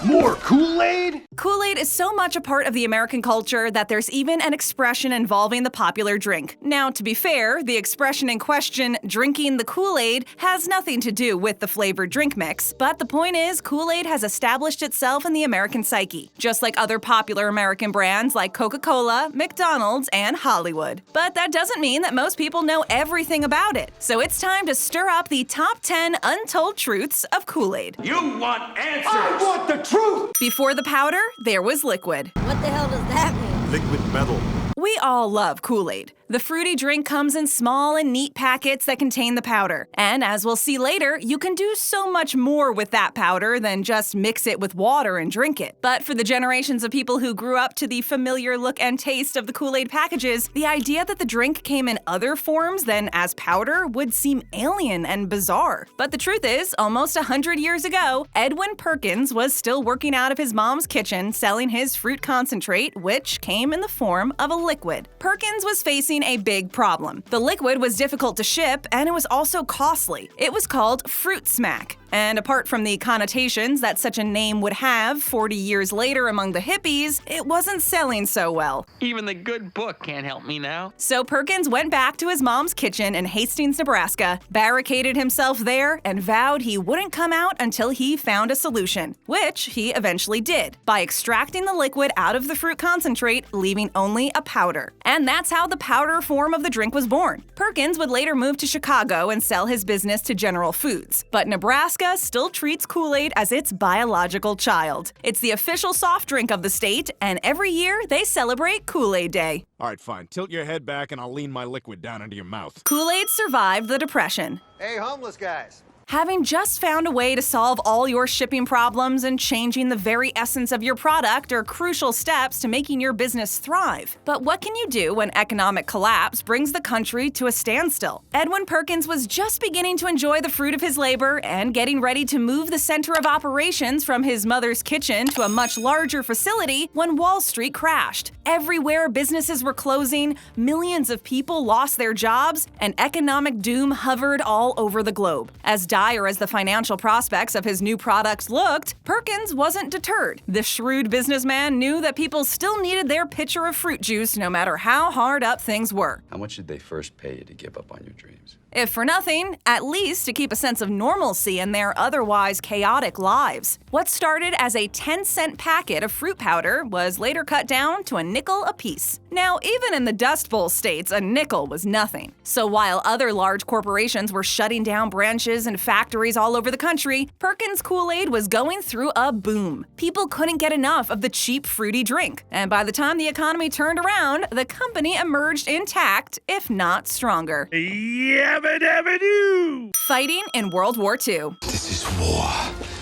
More Kool-Aid? Kool-Aid is so much a part of the American culture that there's even an expression involving the popular drink. Now, to be fair, the expression in question, drinking the Kool-Aid, has nothing to do with the flavored drink mix, but the point is, Kool-Aid has established itself in the American psyche, just like other popular American brands like Coca Cola, McDonald's, and Hollywood. But that doesn't mean that most people know everything about it. So it's time to stir up the top 10 untold truths of Kool-Aid. You want answers! I want the truth! Before the powder, there was liquid. What the hell does that mean? Liquid metal. We all love Kool-Aid. The fruity drink comes in small and neat packets that contain the powder. And as we'll see later, you can do so much more with that powder than just mix it with water and drink it. But for the generations of people who grew up to the familiar look and taste of the Kool-Aid packages, the idea that the drink came in other forms than as powder would seem alien and bizarre. But the truth is, almost 100 years ago, Edwin Perkins was still working out of his mom's kitchen selling his fruit concentrate, which came in the form of a liquid. Perkins was facing a big problem. The liquid was difficult to ship, and it was also costly. It was called fruit smack. And apart from the connotations that such a name would have 40 years later among the hippies, it wasn't selling so well. Even the good book can't help me now. So Perkins went back to his mom's kitchen in Hastings, Nebraska, barricaded himself there, and vowed he wouldn't come out until he found a solution, which he eventually did, by extracting the liquid out of the fruit concentrate, leaving only a powder. And that's how the powder form of the drink was born. Perkins would later move to Chicago and sell his business to General Foods, but Nebraska still treats Kool-Aid as its biological child. It's the official soft drink of the state, and every year they celebrate Kool-Aid Day. All right, fine. Tilt your head back and I'll lean my liquid down into your mouth. Kool-Aid survived the Depression. Hey, homeless guys. Having just found a way to solve all your shipping problems and changing the very essence of your product are crucial steps to making your business thrive. But what can you do when economic collapse brings the country to a standstill? Edwin Perkins was just beginning to enjoy the fruit of his labor and getting ready to move the center of operations from his mother's kitchen to a much larger facility when Wall Street crashed. Everywhere businesses were closing, millions of people lost their jobs, and economic doom hovered all over the globe. As dire as the financial prospects of his new products looked, Perkins wasn't deterred. The shrewd businessman knew that people still needed their pitcher of fruit juice no matter how hard up things were. How much did they first pay you to give up on your dreams? If for nothing, at least to keep a sense of normalcy in their otherwise chaotic lives. What started as a 10-cent packet of fruit powder was later cut down to a nickel apiece. Now, even in the Dust Bowl states, a nickel was nothing. So while other large corporations were shutting down branches and factories all over the country, Perkins Kool-Aid was going through a boom. People couldn't get enough of the cheap, fruity drink. And by the time the economy turned around, the company emerged intact, if not stronger. Yabba-dabba-doo! Fighting in World War II. This is war.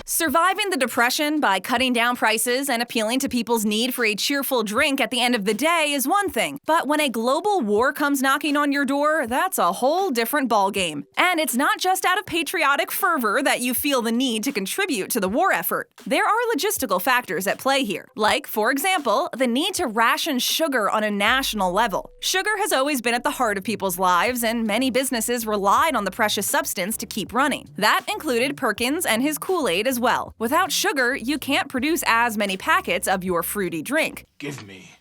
Surviving the Depression by cutting down prices and appealing to people's need for a cheerful drink at the end of the day is one thing, but when a global war comes knocking on your door, that's a whole different ballgame. And it's not just out of patriotic fervor that you feel the need to contribute to the war effort. There are logistical factors at play here, like, for example, the need to ration sugar on a national level. Sugar has always been at the heart of people's lives, and many businesses relied on the precious substance to keep running. That included Perkins and his Kool-Aid as well. Without sugar, you can't produce as many packets of your fruity drink. Give me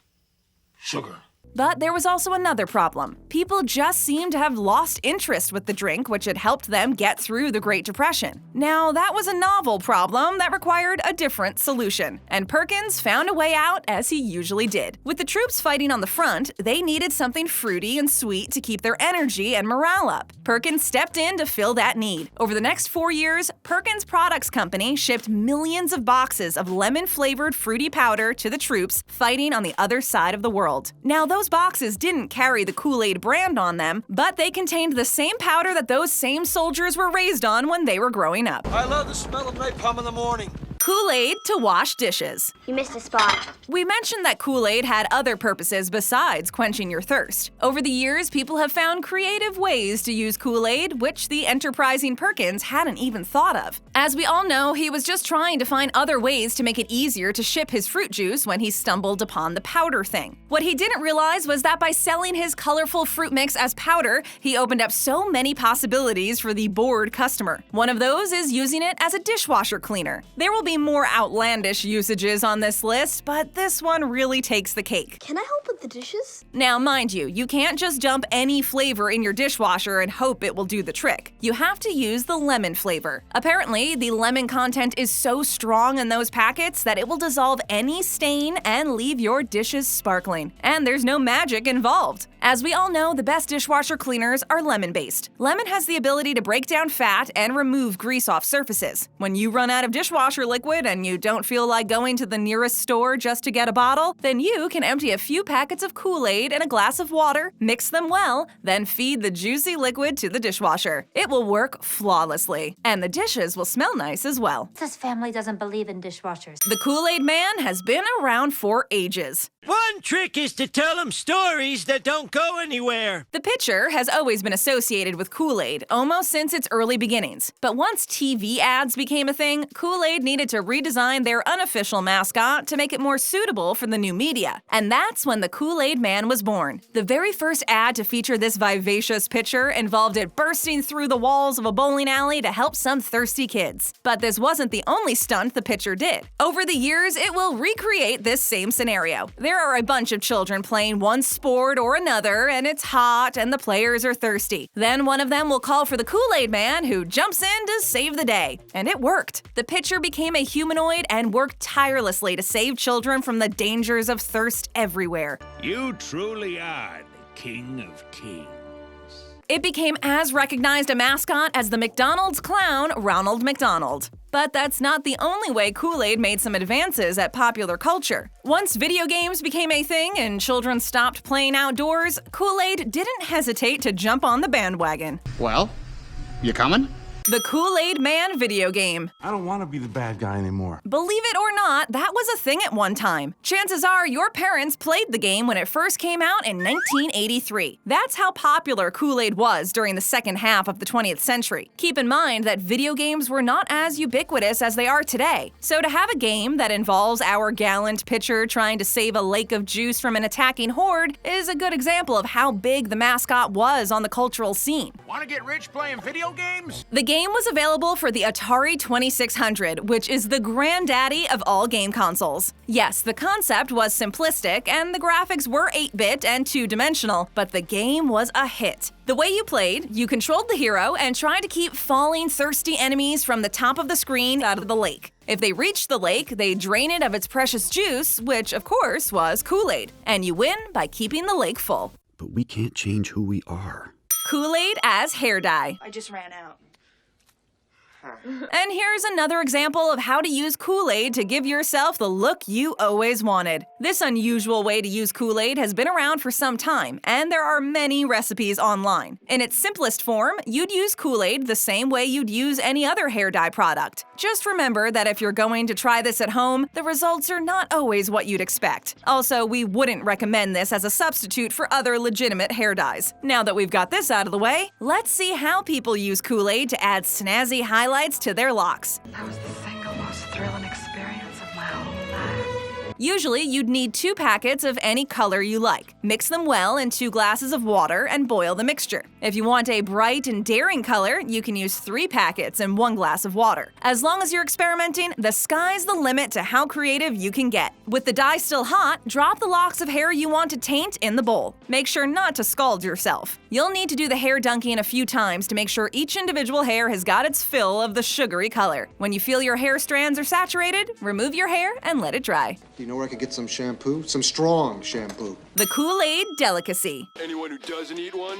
sugar. But there was also another problem. People just seemed to have lost interest with the drink, which had helped them get through the Great Depression. Now, that was a novel problem that required a different solution, and Perkins found a way out as he usually did. With the troops fighting on the front, they needed something fruity and sweet to keep their energy and morale up. Perkins stepped in to fill that need. Over the next 4 years, Perkins Products Company shipped millions of boxes of lemon-flavored fruity powder to the troops fighting on the other side of the world. Now, those boxes didn't carry the Kool-Aid brand on them, but they contained the same powder that those same soldiers were raised on when they were growing up. I love the smell of napalm in the morning. Kool-Aid to wash dishes. You missed a spot. We mentioned that Kool-Aid had other purposes besides quenching your thirst. Over the years, people have found creative ways to use Kool-Aid, which the enterprising Perkins hadn't even thought of. As we all know, he was just trying to find other ways to make it easier to ship his fruit juice when he stumbled upon the powder thing. What he didn't realize was that by selling his colorful fruit mix as powder, he opened up so many possibilities for the bored customer. One of those is using it as a dishwasher cleaner. There will be be more outlandish usages on this list, but this one really takes the cake. Can I help with the dishes? Now, mind you, you can't just dump any flavor in your dishwasher and hope it will do the trick. You have to use the lemon flavor. Apparently, the lemon content is so strong in those packets that it will dissolve any stain and leave your dishes sparkling. And there's no magic involved. As we all know, the best dishwasher cleaners are lemon-based. Lemon has the ability to break down fat and remove grease off surfaces. When you run out of dishwasher liquid and you don't feel like going to the nearest store just to get a bottle, then you can empty a few packets of Kool-Aid in a glass of water, mix them well, then feed the juicy liquid to the dishwasher. It will work flawlessly, and the dishes will smell nice as well. This family doesn't believe in dishwashers. The Kool-Aid Man has been around for ages. One trick is to tell them stories that don't go anywhere. The pitcher has always been associated with Kool-Aid, almost since its early beginnings. But once TV ads became a thing, Kool-Aid needed to redesign their unofficial mascot to make it more suitable for the new media. And that's when the Kool-Aid Man was born. The very first ad to feature this vivacious pitcher involved it bursting through the walls of a bowling alley to help some thirsty kids. But this wasn't the only stunt the pitcher did. Over the years, it will recreate this same scenario. There are a bunch of children playing one sport or another, and it's hot and the players are thirsty. Then one of them will call for the Kool-Aid Man, who jumps in to save the day. And it worked. The pitcher became a humanoid and worked tirelessly to save children from the dangers of thirst everywhere. You truly are the King of Kings. It became as recognized a mascot as the McDonald's clown, Ronald McDonald. But that's not the only way Kool-Aid made some advances at popular culture. Once video games became a thing and children stopped playing outdoors, Kool-Aid didn't hesitate to jump on the bandwagon. Well, you coming? The Kool-Aid Man video game. I don't want to be the bad guy anymore. Believe it or not, that was a thing at one time. Chances are your parents played the game when it first came out in 1983. That's how popular Kool-Aid was during the second half of the 20th century. Keep in mind that video games were not as ubiquitous as they are today. So to have a game that involves our gallant pitcher trying to save a lake of juice from an attacking horde is a good example of how big the mascot was on the cultural scene. Want to get rich playing video games? The game was available for the Atari 2600, which is the granddaddy of all game consoles. Yes, the concept was simplistic, and the graphics were 8-bit and two-dimensional, but the game was a hit. The way you played, you controlled the hero and tried to keep falling, thirsty enemies from the top of the screen out of the lake. If they reached the lake, they drain it of its precious juice, which of course was Kool-Aid, and you win by keeping the lake full. But we can't change who we are. Kool-Aid as hair dye. I just ran out. And here's another example of how to use Kool-Aid to give yourself the look you always wanted. This unusual way to use Kool-Aid has been around for some time, and there are many recipes online. In its simplest form, you'd use Kool-Aid the same way you'd use any other hair dye product. Just remember that if you're going to try this at home, the results are not always what you'd expect. Also, we wouldn't recommend this as a substitute for other legitimate hair dyes. Now that we've got this out of the way, let's see how people use Kool-Aid to add snazzy highlights to their locks. That was the single most thrilling experience of my whole life. Usually, you'd need 2 packets of any color you like. Mix them well in 2 glasses of water and boil the mixture. If you want a bright and daring color, you can use 3 packets and 1 glass of water. As long as you're experimenting, the sky's the limit to how creative you can get. With the dye still hot, drop the locks of hair you want to taint in the bowl. Make sure not to scald yourself. You'll need to do the hair dunking a few times to make sure each individual hair has got its fill of the sugary color. When you feel your hair strands are saturated, remove your hair and let it dry. Do you know where I could get some shampoo? Some strong shampoo. The Kool-Aid Delicacy. Anyone who doesn't eat one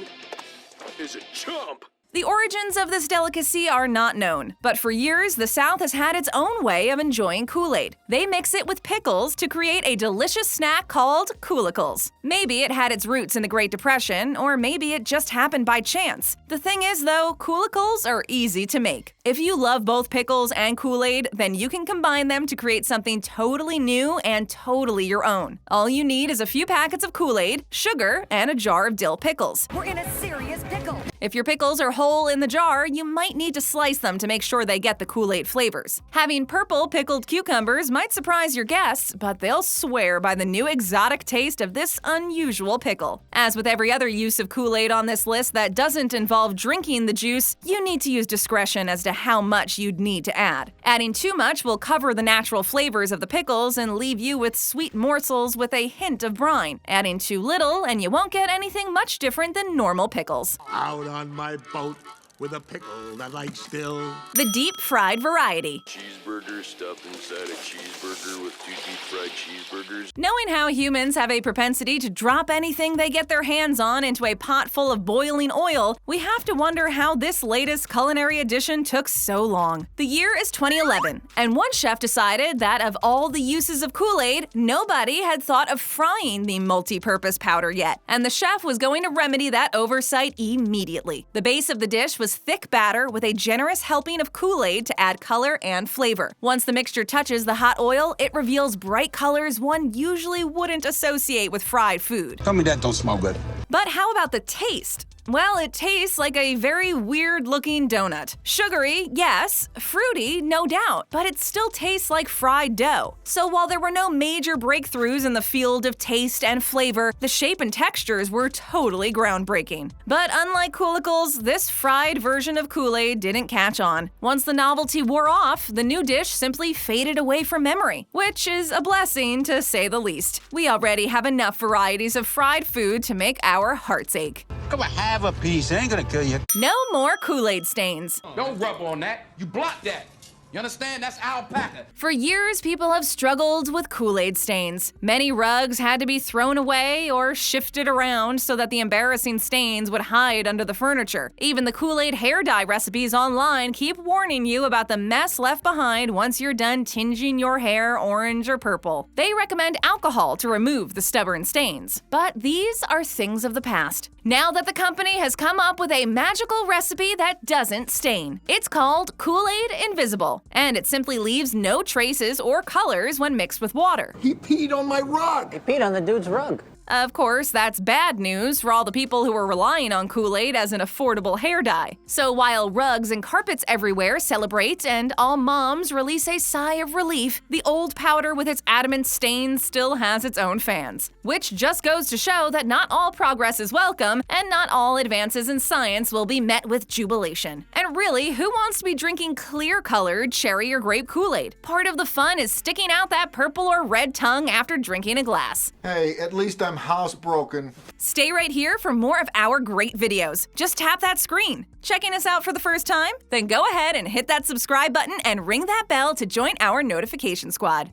is a chump. The origins of this delicacy are not known, but for years the South has had its own way of enjoying Kool-Aid. They mix it with pickles to create a delicious snack called Koolikles. Maybe it had its roots in the Great Depression, or maybe it just happened by chance. The thing is though, Koolikles are easy to make. If you love both pickles and Kool-Aid, then you can combine them to create something totally new and totally your own. All you need is a few packets of Kool-Aid, sugar, and a jar of dill pickles. We're in a serious pickle. If your pickles are whole in the jar, you might need to slice them to make sure they get the Kool-Aid flavors. Having purple pickled cucumbers might surprise your guests, but they'll swear by the new exotic taste of this unusual pickle. As with every other use of Kool-Aid on this list that doesn't involve drinking the juice, you need to use discretion as to how much you'd need to add. Adding too much will cover the natural flavors of the pickles and leave you with sweet morsels with a hint of brine. Adding too little and you won't get anything much different than normal pickles. Out on my boat with a pickle that I still. The deep fried variety. Cheeseburger stuffed inside a cheeseburger with 2 deep fried cheeseburgers. Knowing how humans have a propensity to drop anything they get their hands on into a pot full of boiling oil, we have to wonder how this latest culinary addition took so long. The year is 2011, and one chef decided that of all the uses of Kool-Aid, nobody had thought of frying the multi-purpose powder yet, and the chef was going to remedy that oversight immediately. The base of the dish was thick batter with a generous helping of Kool-Aid to add color and flavor. Once the mixture touches the hot oil, it reveals bright colors one usually wouldn't associate with fried food. Tell me that don't smell good. But how about the taste? Well, it tastes like a very weird-looking donut. Sugary, yes. Fruity, no doubt. But it still tastes like fried dough. So while there were no major breakthroughs in the field of taste and flavor, the shape and textures were totally groundbreaking. But unlike Koolicles, this fried version of Kool-Aid didn't catch on. Once the novelty wore off, the new dish simply faded away from memory, which is a blessing to say the least. We already have enough varieties of fried food to make our hearts ache. Come on, have a piece. It ain't gonna kill you. No more Kool-Aid stains. Don't rub on that. You block that. You understand? That's alpaca. For years, people have struggled with Kool-Aid stains. Many rugs had to be thrown away or shifted around so that the embarrassing stains would hide under the furniture. Even the Kool-Aid hair dye recipes online keep warning you about the mess left behind once you're done tinging your hair orange or purple. They recommend alcohol to remove the stubborn stains. But these are things of the past. Now that the company has come up with a magical recipe that doesn't stain. It's called Kool-Aid Invisible, and it simply leaves no traces or colors when mixed with water. He peed on my rug. He peed on the dude's rug. Of course, that's bad news for all the people who are relying on Kool-Aid as an affordable hair dye. So while rugs and carpets everywhere celebrate and all moms release a sigh of relief, the old powder with its adamant stains still has its own fans. Which just goes to show that not all progress is welcome, and not all advances in science will be met with jubilation. And really, who wants to be drinking clear-colored cherry or grape Kool-Aid? Part of the fun is sticking out that purple or red tongue after drinking a glass. Hey, at least I'm housebroken. Stay right here for more of our great videos. Just tap that screen. Checking us out for the first time? Then go ahead and hit that subscribe button and ring that bell to join our notification squad.